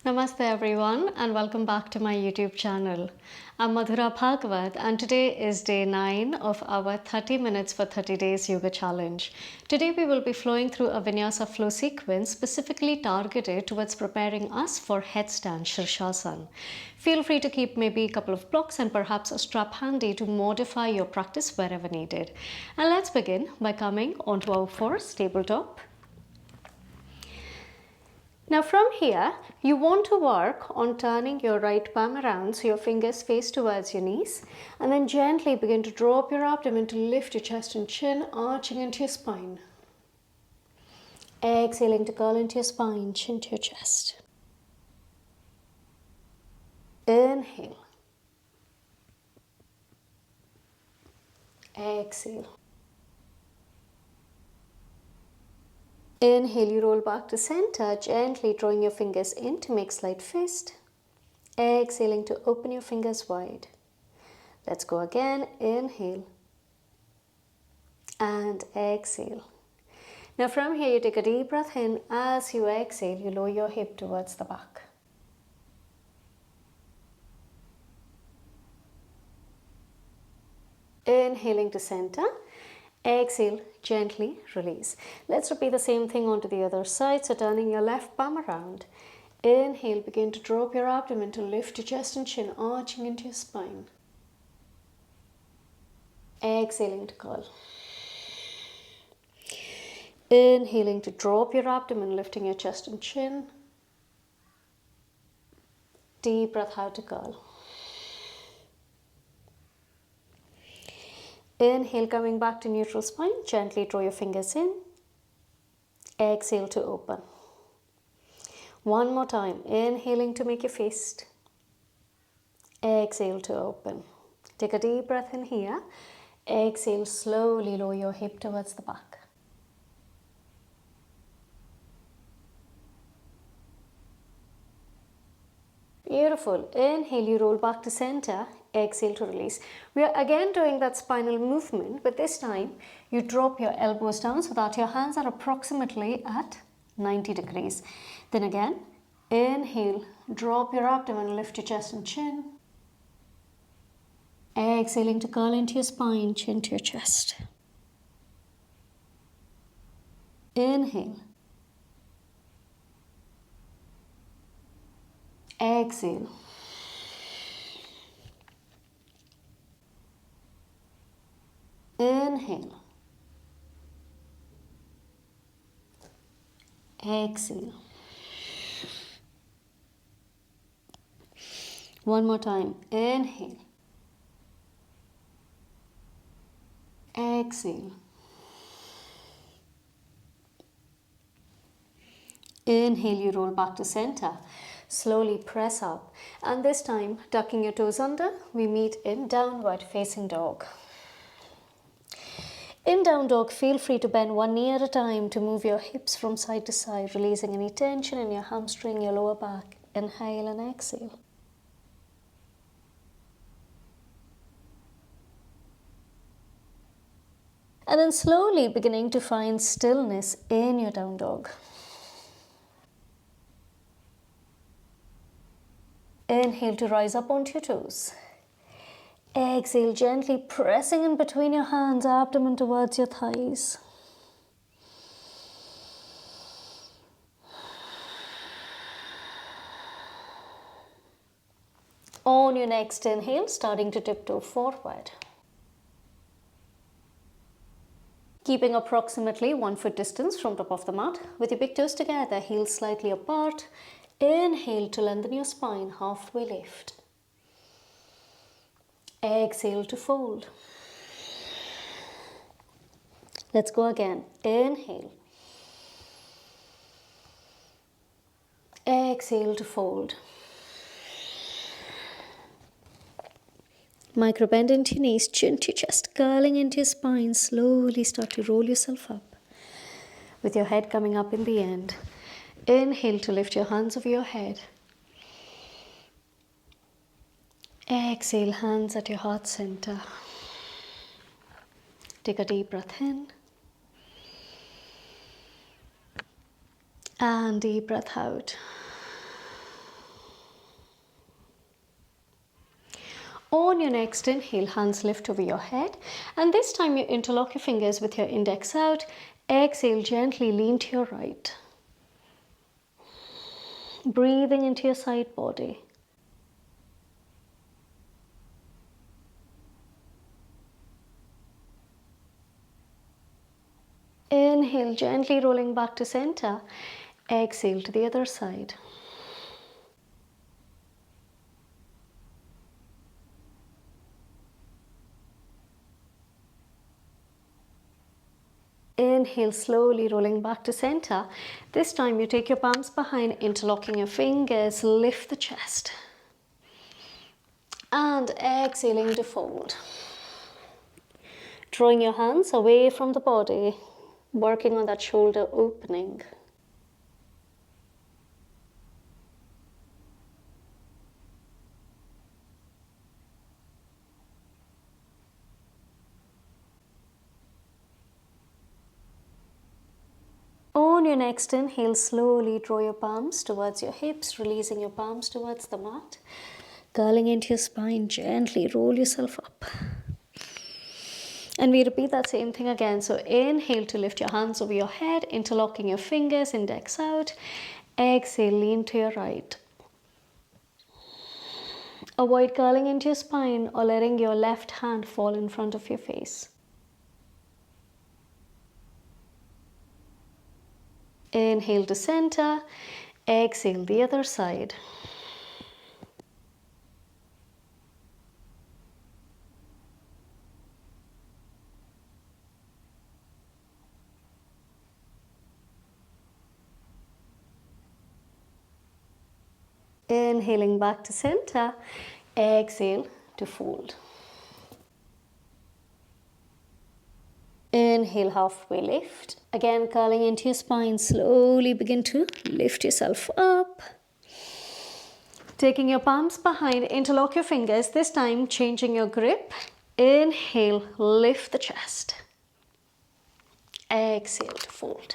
Namaste everyone and welcome back to my YouTube channel. I'm Madhura Bhagavat and today is day 9 of our 30 minutes for 30 days yoga challenge. Today we will be flowing through a Vinyasa flow sequence specifically targeted towards preparing us for headstand Shirshasana. Feel free to keep maybe a couple of blocks and perhaps a strap handy to modify your practice wherever needed. And let's begin by coming onto our first tabletop. Now from here, you want to work on turning your right palm around so your fingers face towards your knees, and then gently begin to draw up your abdomen to lift your chest and chin, arching into your spine. Exhaling to curl into your spine, chin to your chest. Inhale. Exhale. Inhale, you roll back to center, gently drawing your fingers in to make slight fist. Exhaling to open your fingers wide. Let's go again. Inhale. And exhale. Now from here, you take a deep breath in. As you exhale, you lower your hip towards the back. Inhaling to center. Exhale, gently release. Let's repeat the same thing onto the other side. So turning your left palm around. Inhale, begin to drop your abdomen to lift your chest and chin, arching into your spine. Exhaling to curl. Inhaling to drop your abdomen, lifting your chest and chin. Deep breath out to curl. Inhale, coming back to neutral spine. Gently draw your fingers in. Exhale to open. One more time. Inhaling to make your fist. Exhale to open. Take a deep breath in here. Exhale, slowly lower your hip towards the back. Beautiful. Inhale, you roll back to center. Exhale to release. We are again doing that spinal movement, but this time you drop your elbows down so that your hands are approximately at 90 degrees. Then again, inhale, drop your abdomen, lift your chest and chin. Exhaling to curl into your spine, chin to your chest. Inhale. Exhale. Inhale. Exhale. One more time. Inhale. Exhale. Inhale, you roll back to center. Slowly press up. And this time, tucking your toes under, we meet in downward facing dog. In down dog, feel free to bend one knee at a time to move your hips from side to side, releasing any tension in your hamstring, your lower back. Inhale and exhale. And then slowly beginning to find stillness in your down dog. Inhale to rise up onto your toes. Exhale, gently pressing in between your hands, abdomen towards your thighs. On your next inhale, starting to tiptoe forward. Keeping approximately 1 foot distance from top of the mat, with your big toes together, heels slightly apart. Inhale to lengthen your spine, halfway lift. Exhale to fold. Let's go again. Inhale. Exhale to fold. Micro bend into your knees, chin to your chest, curling into your spine. Slowly start to roll yourself up with your head coming up in the end. Inhale to lift your hands over your head. Exhale, hands at your heart center. Take a deep breath in. And deep breath out. On your next inhale, hands lift over your head, and this time you interlock your fingers with your index out. Exhale, gently lean to your right. Breathing into your side body. Inhale, gently rolling back to center. Exhale to the other side. Inhale, slowly rolling back to center. This time you take your palms behind, interlocking your fingers, lift the chest. And exhaling to fold. Drawing your hands away from the body, working on that shoulder opening. On your next inhale, slowly draw your palms towards your hips, releasing your palms towards the mat. Curling into your spine, gently roll yourself up. And we repeat that same thing again. So inhale to lift your hands over your head, interlocking your fingers, index out. Exhale, lean to your right. Avoid curling into your spine or letting your left hand fall in front of your face. Inhale to center, exhale the other side. Inhaling back to center, exhale to fold. Inhale, halfway lift. Again, curling into your spine, slowly begin to lift yourself up. Taking your palms behind, interlock your fingers, this time changing your grip. Inhale, lift the chest. Exhale to fold.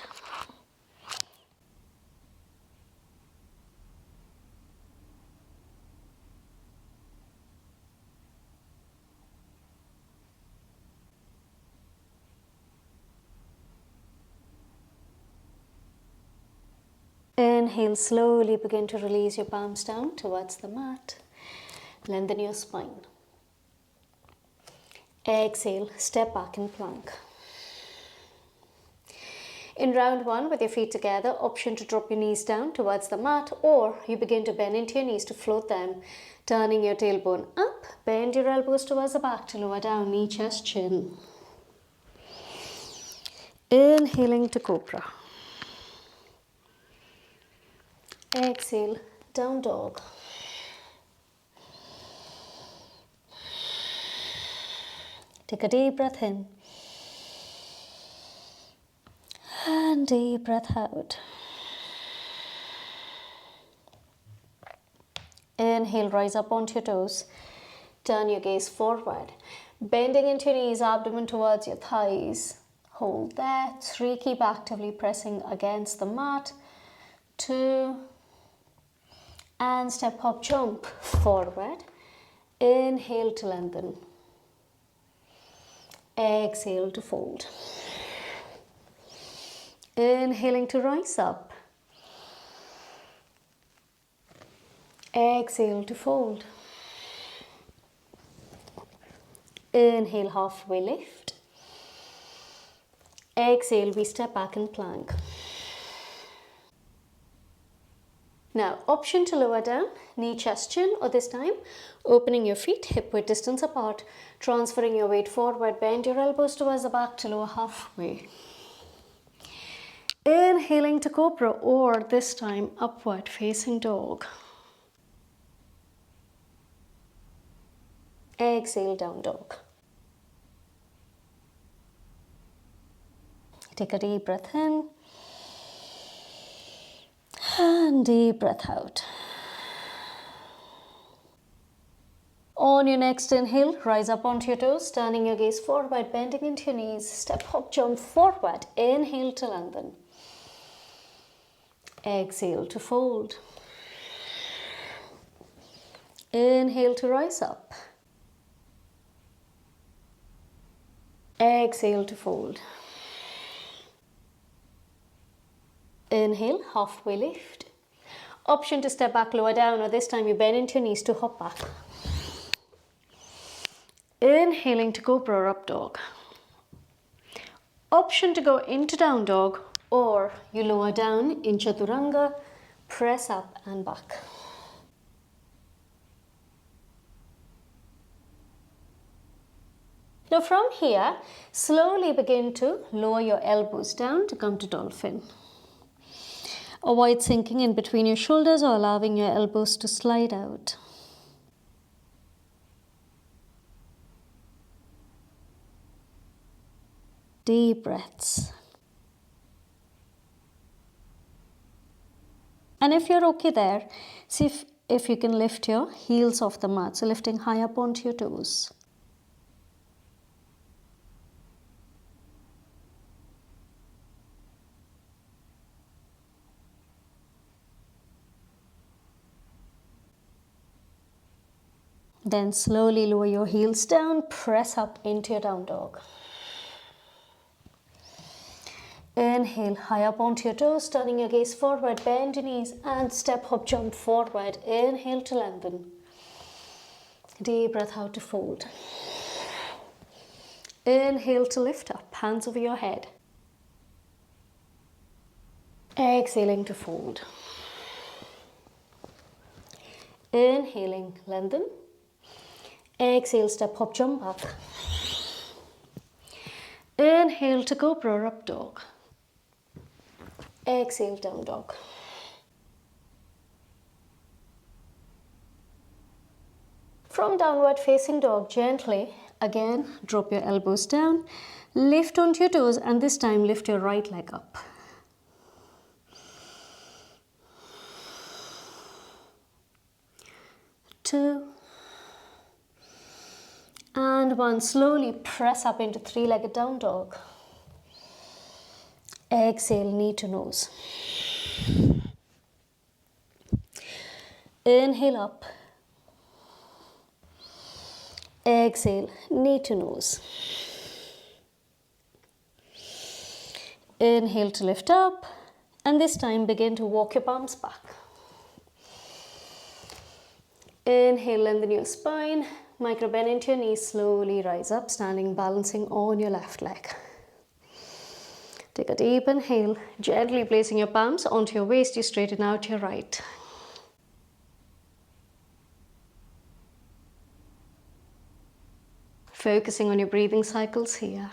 Inhale, slowly begin to release your palms down towards the mat. Lengthen your spine. Exhale, step back in plank. In round one, with your feet together, option to drop your knees down towards the mat, or you begin to bend into your knees to float them, turning your tailbone up, bend your elbows towards the back to lower down, knee, chest, chin. Inhaling to cobra. Exhale, down dog. Take a deep breath in. And deep breath out. Inhale, rise up onto your toes. Turn your gaze forward. Bending into your knees, abdomen towards your thighs. Hold there. 3, keep actively pressing against the mat. 2, and step, hop, jump forward. Inhale to lengthen. Exhale to fold. Inhaling to rise up. Exhale to fold. Inhale, halfway lift. Exhale, we step back in plank. Now, option to lower down, knee, chest, chin, or this time, opening your feet hip width distance apart, transferring your weight forward, bend your elbows towards the back to lower halfway. Inhaling to cobra, or this time, upward facing dog. Exhale, down dog. Take a deep breath in. And deep breath out. On your next inhale, rise up onto your toes, turning your gaze forward, bending into your knees. Step, hop, jump forward. Inhale to lengthen. Exhale to fold. Inhale to rise up. Exhale to fold. Inhale, halfway lift. Option to step back, lower down, or this time you bend into your knees to hop back. Inhaling to Cobra or Up Dog. Option to go into Down Dog, or you lower down in Chaturanga, press up and back. Now from here, slowly begin to lower your elbows down to come to Dolphin. Avoid sinking in between your shoulders or allowing your elbows to slide out. Deep breaths. And if you're okay there, see if you can lift your heels off the mat, so lifting high up onto your toes. Then slowly lower your heels down, press up into your Down Dog. Inhale, high up onto your toes, turning your gaze forward, bend your knees and step, hop, jump forward. Inhale to lengthen. Deep breath out to fold. Inhale to lift up, hands over your head. Exhaling to fold. Inhaling, lengthen. Exhale, step, hop, jump up. Inhale to Cobra or Up Dog. Exhale, Down Dog. From Downward Facing Dog, gently, again, drop your elbows down, lift onto your toes, and this time lift your right leg up. Two. And one. Slowly press up into three-legged Down Dog. Exhale, knee to nose. Inhale up. Exhale, knee to nose. Inhale to lift up, and this time begin to walk your palms back. Inhale, lengthen your spine. Micro bend into your knees, slowly rise up, standing, balancing on your left leg. Take a deep inhale, gently placing your palms onto your waist, you straighten out your right. Focusing on your breathing cycles here.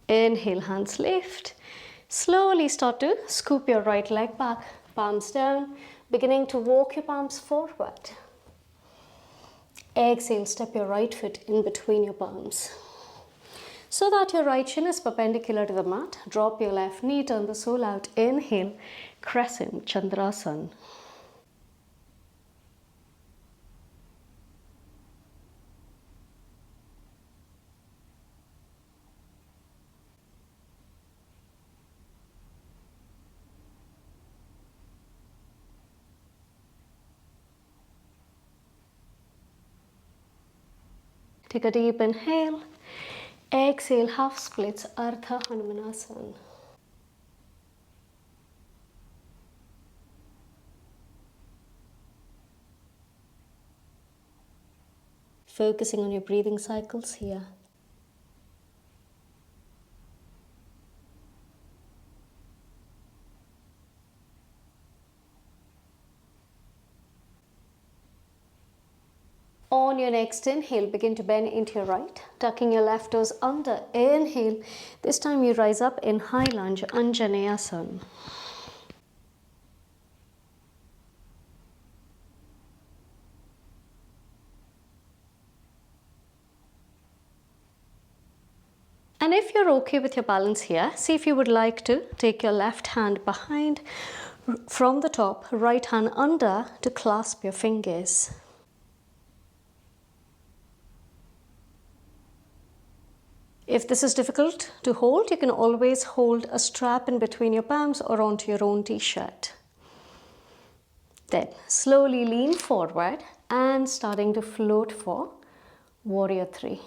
Inhale, hands lift. Slowly start to scoop your right leg back, palms down, beginning to walk your palms forward. Exhale, step your right foot in between your palms. So that your right shin is perpendicular to the mat, drop your left knee, turn the sole out. Inhale, crescent Chandrasana. Take a deep inhale. Exhale, half splits, Ardha Hanumanasana. Focusing on your breathing cycles here. On your next inhale, begin to bend into your right, tucking your left toes under. Inhale. This time you rise up in high lunge, Anjaneyasana. And if you're okay with your balance here, see if you would like to take your left hand behind from the top, right hand under to clasp your fingers. If this is difficult to hold, you can always hold a strap in between your palms or onto your own t-shirt. Then slowly lean forward and starting to float for Warrior 3.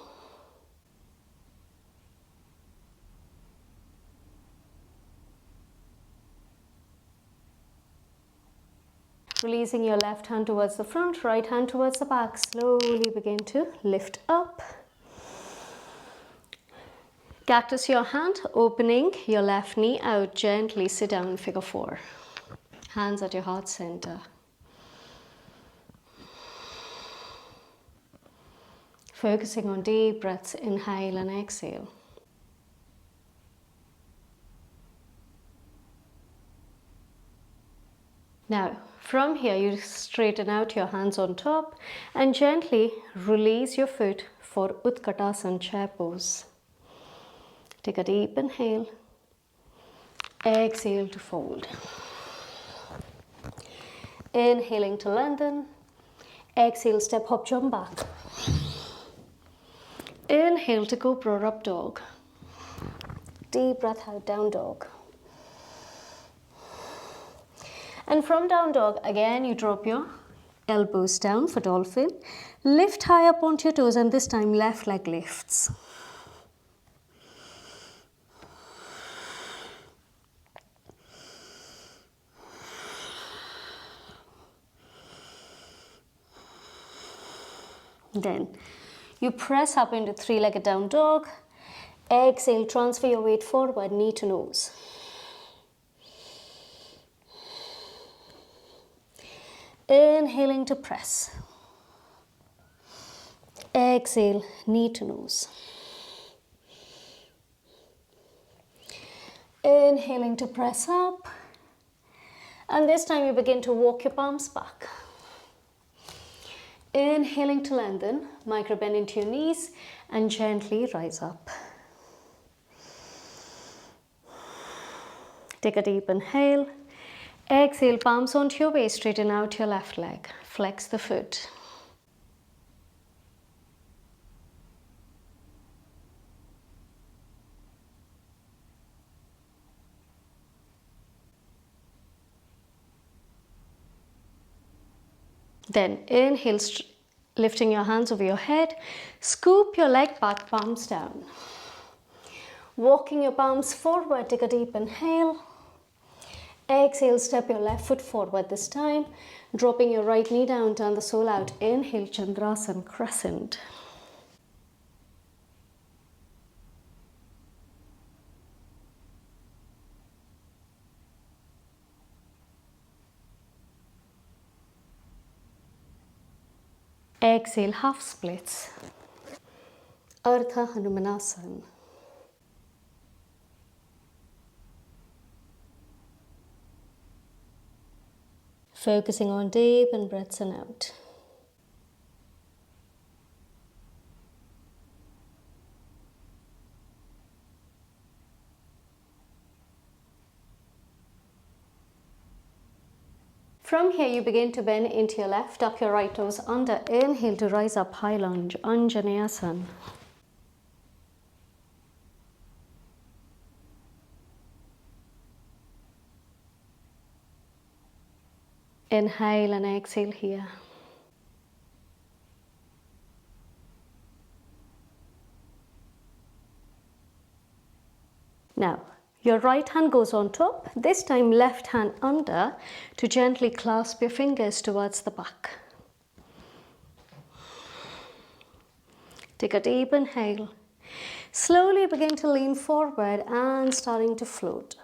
Releasing your left hand towards the front, right hand towards the back. Slowly begin to lift up. Cactus your hand, opening your left knee out. Gently sit down in figure 4. Hands at your heart center. Focusing on deep breaths, inhale and exhale. Now, from here, you straighten out your hands on top and gently release your foot for Utkatasana chair pose. Take a deep inhale. Exhale to fold. Inhaling to lengthen. Exhale, step, hop, jump back. Inhale to Cobra, up dog. Deep breath out, down dog. And from down dog, again you drop your elbows down for dolphin. Lift high up onto your toes and this time left leg lifts. Then you press up into three-legged down dog. Exhale, transfer your weight forward, knee to nose. Inhaling to press. Exhale, knee to nose. Inhaling to press up. And this time you begin to walk your palms back. Inhaling to lengthen, micro bend into your knees and gently rise up. Take a deep inhale. Exhale, palms onto your waist, straighten out your left leg. Flex the foot. Then inhale, lifting your hands over your head. Scoop your leg back, palms down. Walking your palms forward, take a deep inhale. Exhale, step your left foot forward this time. Dropping your right knee down, turn the sole out. Inhale, Chandrasana, crescent. Exhale, half splits. Ardha Hanumanasana. Focusing on deep in breaths and out. From here, you begin to bend into your left, tuck your right toes under. Inhale to rise up, high lunge, Anjaneyasana. Inhale and exhale here. Now, your right hand goes on top, this time left hand under to gently clasp your fingers towards the back. Take a deep inhale. Slowly begin to lean forward and starting to float.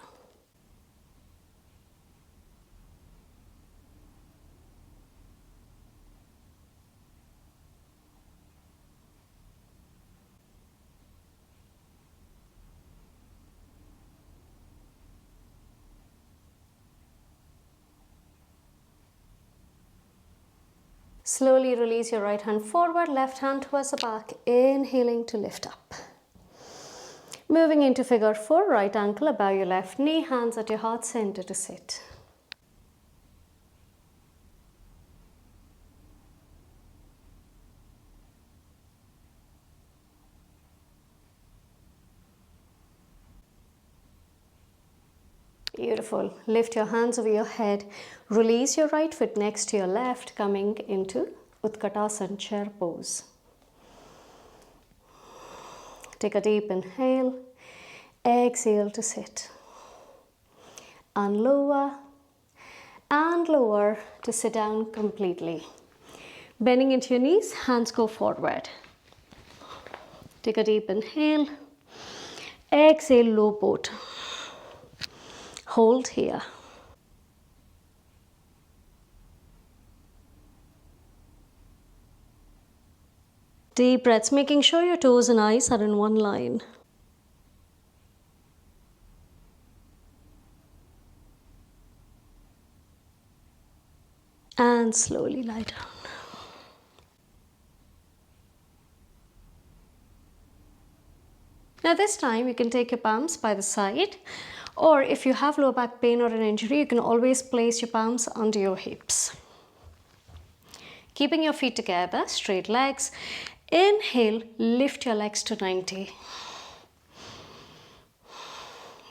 Slowly release your right hand forward, left hand towards the back, inhaling to lift up. Moving into figure 4, right ankle above your left knee, hands at your heart center to sit. Beautiful. Lift your hands over your head. Release your right foot next to your left, coming into Utkatasana chair pose. Take a deep inhale. Exhale to sit. And lower to sit down completely. Bending into your knees, hands go forward. Take a deep inhale. Exhale, low boat. Hold here. Deep breaths, making sure your toes and eyes are in one line. And slowly lie down. Now this time you can take your palms by the side, or if you have low back pain or an injury, you can always place your palms under your hips. Keeping your feet together, straight legs. Inhale, lift your legs to 90.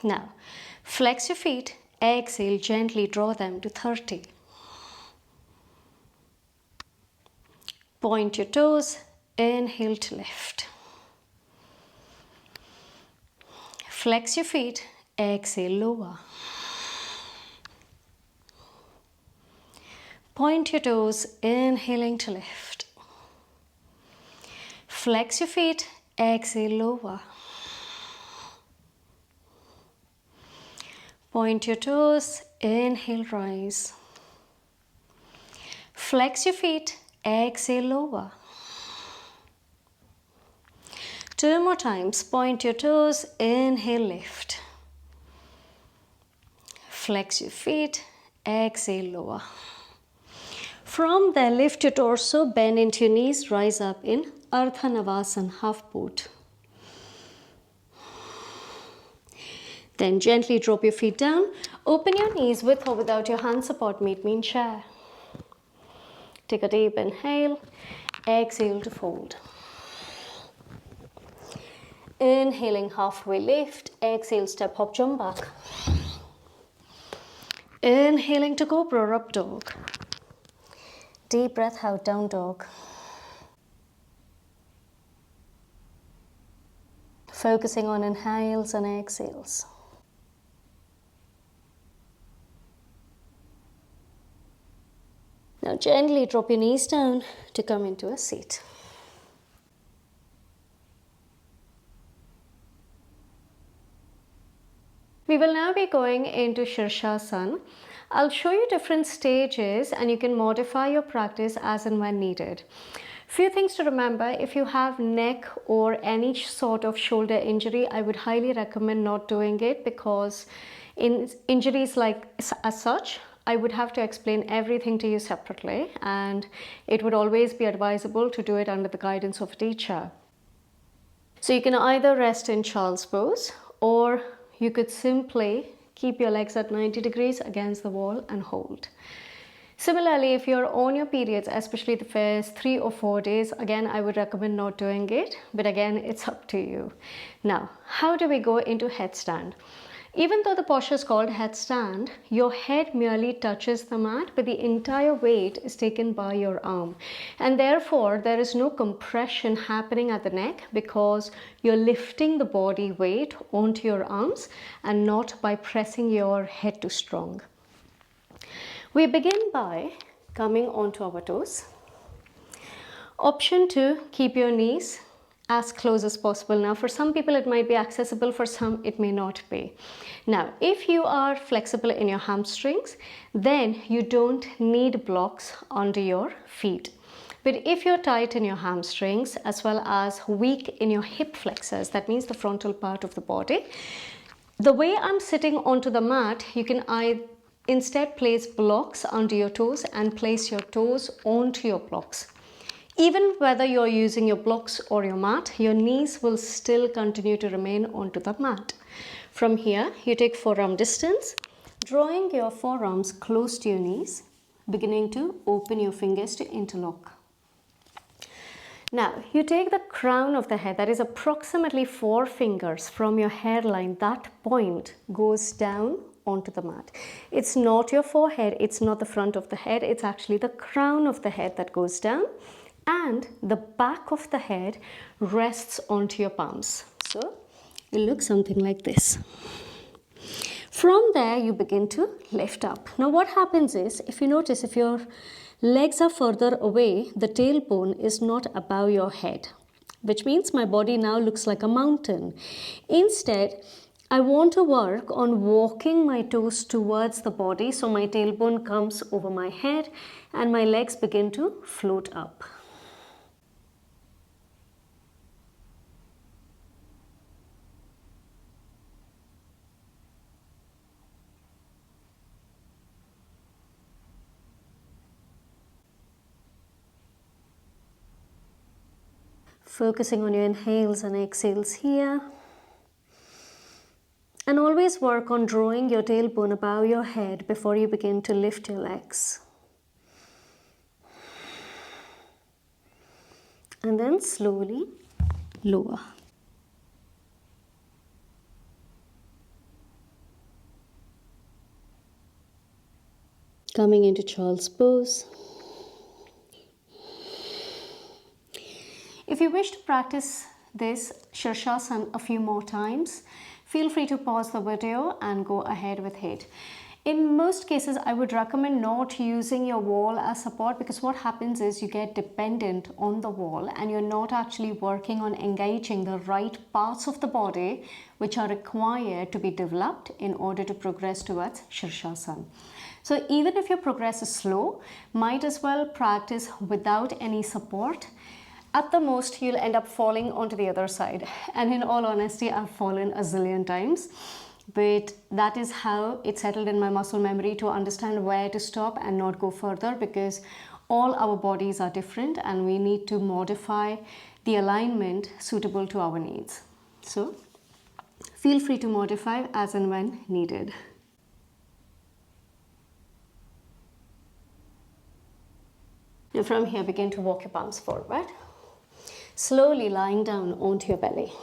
Now, flex your feet. Exhale, gently draw them to 30. Point your toes. Inhale to lift. Flex your feet. Exhale, lower. Point your toes. Inhaling to lift. Flex your feet. Exhale, lower. Point your toes. Inhale, rise. Flex your feet. Exhale, lower. 2 more times. Point your toes. Inhale, lift. Flex your feet. Exhale, lower. From there, lift your torso, bend into your knees, rise up in Ardha Navasana, half boat. Then gently drop your feet down. Open your knees with or without your hand support. Meet me in chair. Take a deep inhale. Exhale to fold. Inhaling, halfway lift. Exhale, step, hop, jump back. Inhaling to cobra, up dog. Deep breath out, down dog. Focusing on inhales and exhales. Now gently drop your knees down to come into a seat. We will now be going into Shirshasana. I'll show you different stages and you can modify your practice as and when needed. Few things to remember: if you have neck or any sort of shoulder injury, I would highly recommend not doing it, because in injuries like as such, I would have to explain everything to you separately, and it would always be advisable to do it under the guidance of a teacher. So you can either rest in child's pose, or you could simply keep your legs at 90 degrees against the wall and hold. Similarly, if you're on your periods, especially the first 3 or 4 days, again, I would recommend not doing it, but again, it's up to you. Now, how do we go into headstand? Even though the posture is called headstand, your head merely touches the mat, but the entire weight is taken by your arm. And therefore, there is no compression happening at the neck, because you're lifting the body weight onto your arms and not by pressing your head too strong. We begin by coming onto our toes. Option 2, keep your knees as close as possible. Now, for some people it might be accessible, for some it may not be. Now, if you are flexible in your hamstrings, then you don't need blocks under your feet. But if you're tight in your hamstrings as well as weak in your hip flexors, that means the frontal part of the body, the way I'm sitting onto the mat, you can instead place blocks under your toes and place your toes onto your blocks. Even whether you're using your blocks or your mat, your knees will still continue to remain onto the mat. From here, you take forearm distance, drawing your forearms close to your knees, beginning to open your fingers to interlock. Now, you take the crown of the head, that is approximately 4 fingers from your hairline. That point goes down onto the mat. It's not your forehead, it's not the front of the head, it's actually the crown of the head that goes down, and the back of the head rests onto your palms. So it looks something like this. From there, you begin to lift up. Now what happens is, if you notice, if your legs are further away, the tailbone is not above your head, which means my body now looks like a mountain. Instead, I want to work on walking my toes towards the body, so my tailbone comes over my head and my legs begin to float up. Focusing on your inhales and exhales here. And always work on drawing your tailbone above your head before you begin to lift your legs. And then slowly lower. Coming into child's pose. If you wish to practice this Shirshasana a few more times, feel free to pause the video and go ahead with it. In most cases, I would recommend not using your wall as support, because what happens is you get dependent on the wall and you're not actually working on engaging the right parts of the body which are required to be developed in order to progress towards Shirshasana. So even if your progress is slow, might as well practice without any support. At the most, you'll end up falling onto the other side. And in all honesty, I've fallen a zillion times. But that is how it settled in my muscle memory to understand where to stop and not go further, because all our bodies are different and we need to modify the alignment suitable to our needs. So feel free to modify as and when needed. Now from here, begin to walk your palms forward. Slowly lying down onto your belly.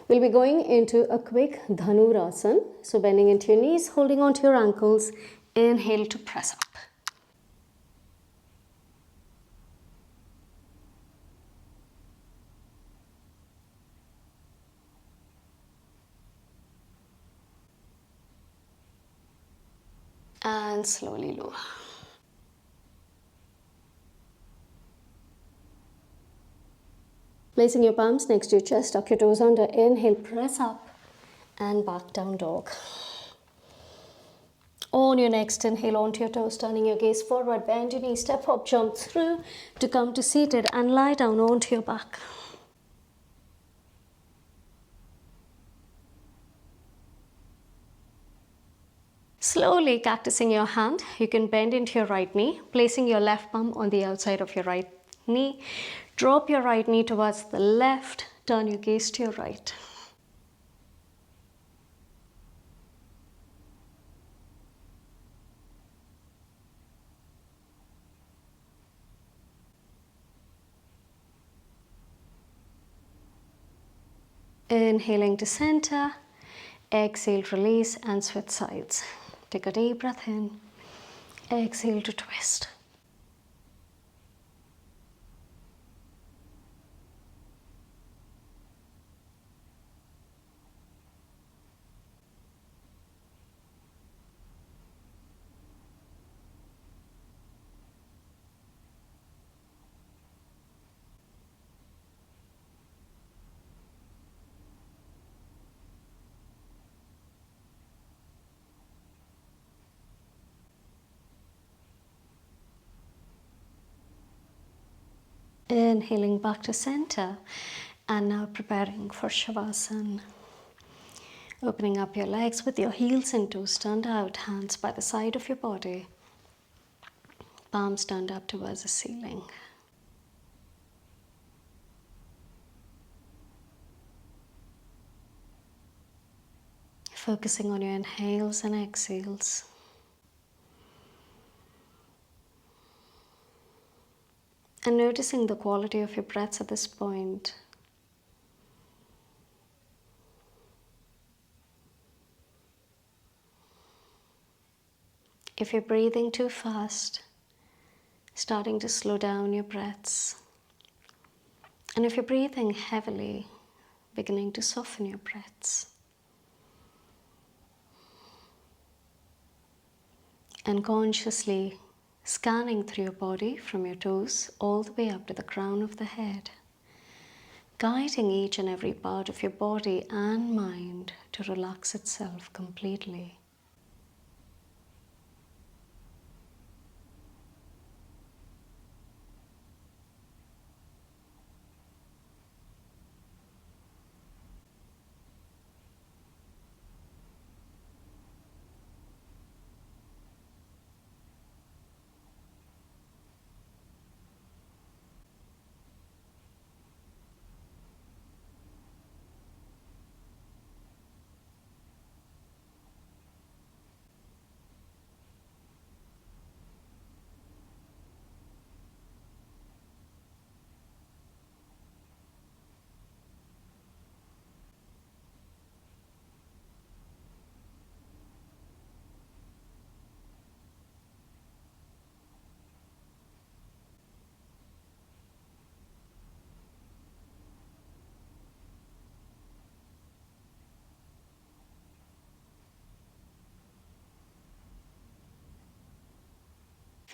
We'll be going into a quick Dhanurasana. So bending into your knees, holding onto your ankles. Inhale to press up. And slowly lower. Placing your palms next to your chest, tuck your toes under. Inhale, press up and back down dog. On your next inhale, onto your toes, turning your gaze forward, bend your knees, step up, jump through to come to seated and lie down onto your back. Slowly cactusing your hand, you can bend into your right knee, placing your left palm on the outside of your right knee. Drop your right knee towards the left, turn your gaze to your right. Inhaling to center, exhale, release and switch sides. Take a deep breath in, exhale to twist. Inhaling back to center and now preparing for Shavasana. Opening up your legs with your heels and toes turned out, hands by the side of your body, palms turned up towards the ceiling. Focusing on your inhales and exhales. And noticing the quality of your breaths at this point. if you're breathing too fast, starting to slow down your breaths. And if you're breathing heavily, beginning to soften your breaths. And consciously scanning through your body from your toes all the way up to the crown of the head, guiding each and every part of your body and mind to relax itself completely.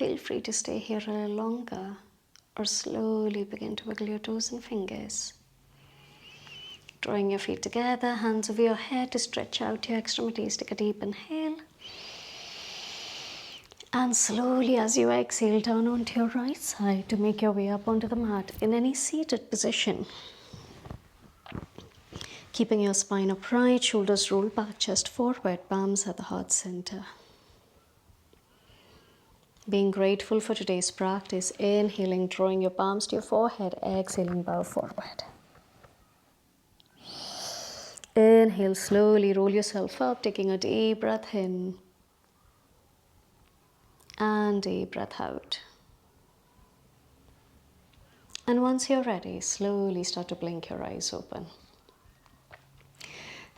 Feel free to stay here a little longer or slowly begin to wiggle your toes and fingers. Drawing your feet together, hands over your head to stretch out your extremities. Take a deep inhale. And slowly as you exhale, turn onto your right side to make your way up onto the mat in any seated position. Keeping your spine upright, shoulders roll back, chest forward, palms at the heart center. Being grateful for today's practice, inhaling, drawing your palms to your forehead, exhaling, bow forward. Inhale, slowly roll yourself up, taking a deep breath in and deep breath out. And once you're ready, slowly start to blink your eyes open.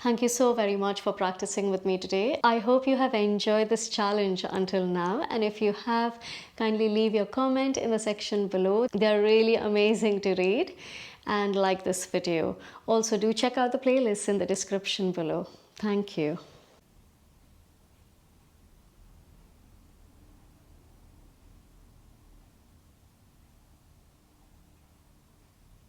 Thank you so very much for practicing with me today. I hope you have enjoyed this challenge until now. And if you have, kindly leave your comment in the section below. They're really amazing to read. And like this video. Also do check out the playlists in the description below. Thank you.